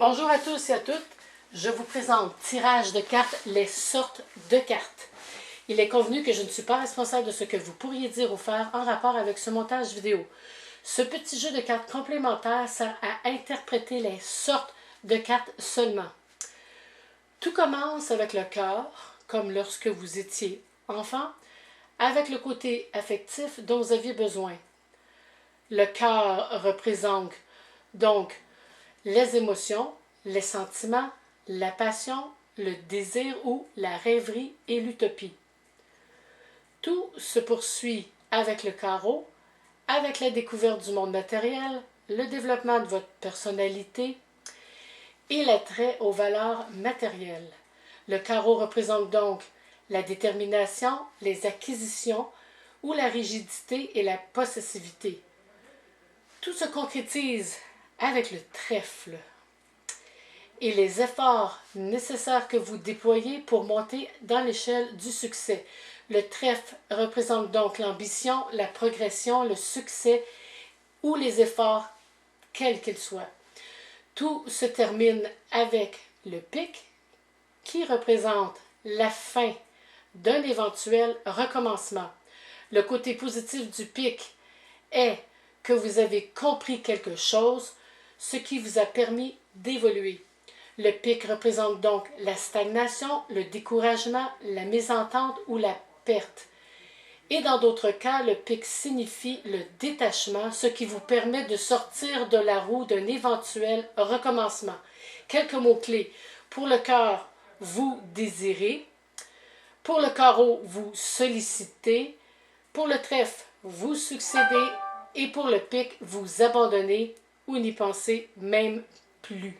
Bonjour à tous et à toutes. Je vous présente tirage de cartes, les sortes de cartes. Il est convenu que je ne suis pas responsable de ce que vous pourriez dire ou faire en rapport avec ce montage vidéo. Ce petit jeu de cartes complémentaires sert à interpréter les sortes de cartes seulement. Tout commence avec le cœur, comme lorsque vous étiez enfant, avec le côté affectif dont vous aviez besoin. Le cœur représente donc les émotions, les sentiments, la passion, le désir ou la rêverie et l'utopie. Tout se poursuit avec le carreau, avec la découverte du monde matériel, le développement de votre personnalité et l'attrait aux valeurs matérielles. Le carreau représente donc la détermination, les acquisitions ou la rigidité et la possessivité. Tout se concrétise avec le trèfle et les efforts nécessaires que vous déployez pour monter dans l'échelle du succès. Le trèfle représente donc l'ambition, la progression, le succès ou les efforts, quels qu'ils soient. Tout se termine avec le pic qui représente la fin d'un éventuel recommencement. Le côté positif du pic est que vous avez compris quelque chose, ce qui vous a permis d'évoluer. Le pic représente donc la stagnation, le découragement, la mésentente ou la perte. Et dans d'autres cas, le pic signifie le détachement, ce qui vous permet de sortir de la roue d'un éventuel recommencement. Quelques mots-clés. Pour le cœur, vous désirez. Pour le carreau, vous sollicitez. Pour le trèfle, vous succédez. Et pour le pic, vous abandonnez ou n'y pensez même plus.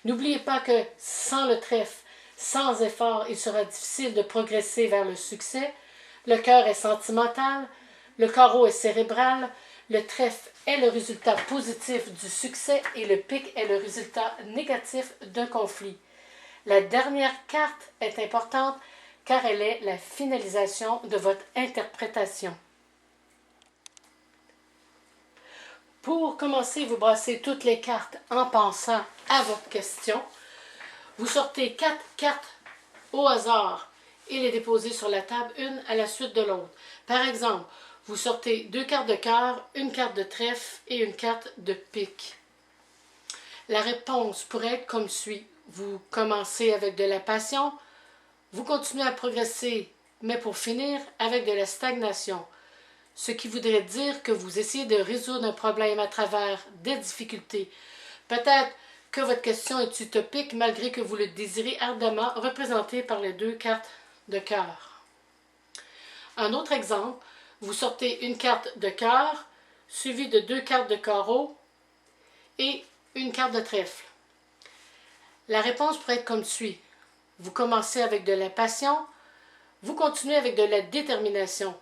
N'oubliez pas que sans le trèfle, sans effort, il sera difficile de progresser vers le succès. Le cœur est sentimental, le carreau est cérébral, le trèfle est le résultat positif du succès et le pic est le résultat négatif d'un conflit. La dernière carte est importante car elle est la finalisation de votre interprétation. Pour commencer, vous brassez toutes les cartes en pensant à votre question. Vous sortez 4 cartes au hasard et les déposez sur la table, une à la suite de l'autre. Par exemple, vous sortez 2 cartes de cœur, une carte de trèfle et une carte de pique. La réponse pourrait être comme suit. Vous commencez avec de la passion, vous continuez à progresser, mais pour finir avec de la stagnation. Ce qui voudrait dire que vous essayez de résoudre un problème à travers des difficultés. Peut-être que votre question est utopique malgré que vous le désirez ardemment, représenté par les 2 cartes de cœur. Un autre exemple, vous sortez une carte de cœur, suivie de 2 cartes de carreau et une carte de trèfle. La réponse pourrait être comme suit. Vous commencez avec de la passion, vous continuez avec de la détermination.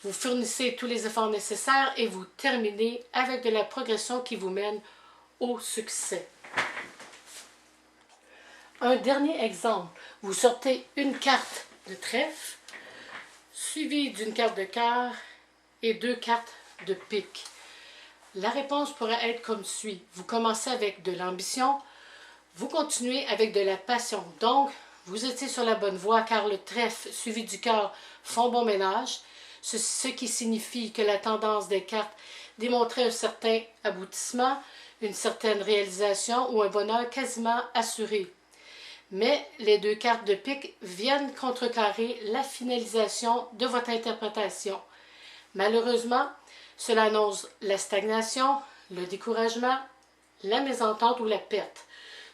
Vous fournissez tous les efforts nécessaires et vous terminez avec de la progression qui vous mène au succès. Un dernier exemple. Vous sortez une carte de trèfle, suivie d'une carte de cœur et 2 cartes de pique. La réponse pourrait être comme suit. Vous commencez avec de l'ambition, vous continuez avec de la passion. Donc, vous étiez sur la bonne voie car le trèfle suivi du cœur font bon ménage. Ce qui signifie que la tendance des cartes démontrait un certain aboutissement, une certaine réalisation ou un bonheur quasiment assuré. Mais les 2 cartes de pique viennent contrecarrer la finalisation de votre interprétation. Malheureusement, cela annonce la stagnation, le découragement, la mésentente ou la perte.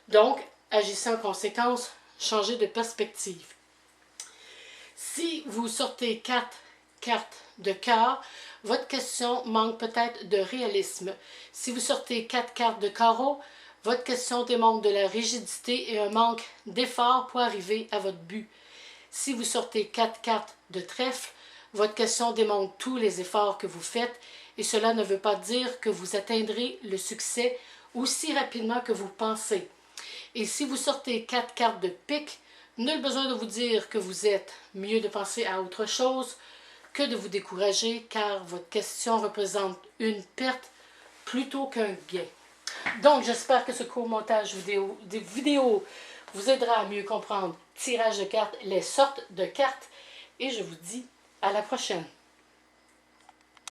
Donc, agissez en conséquence, changez de perspective. Si vous sortez 4 cartes de cœur, votre question manque peut-être de réalisme. Si vous sortez 4 cartes de carreau, votre question démontre de la rigidité et un manque d'effort pour arriver à votre but. Si vous sortez 4 cartes de trèfle, votre question démontre tous les efforts que vous faites et cela ne veut pas dire que vous atteindrez le succès aussi rapidement que vous pensez. Et si vous sortez 4 cartes de pique, nul besoin de vous dire que vous êtes mieux de penser à autre chose que de vous décourager car votre question représente une perte plutôt qu'un gain. Donc, j'espère que ce court montage vidéo vous aidera à mieux comprendre tirage de cartes, les sortes de cartes. Et je vous dis à la prochaine.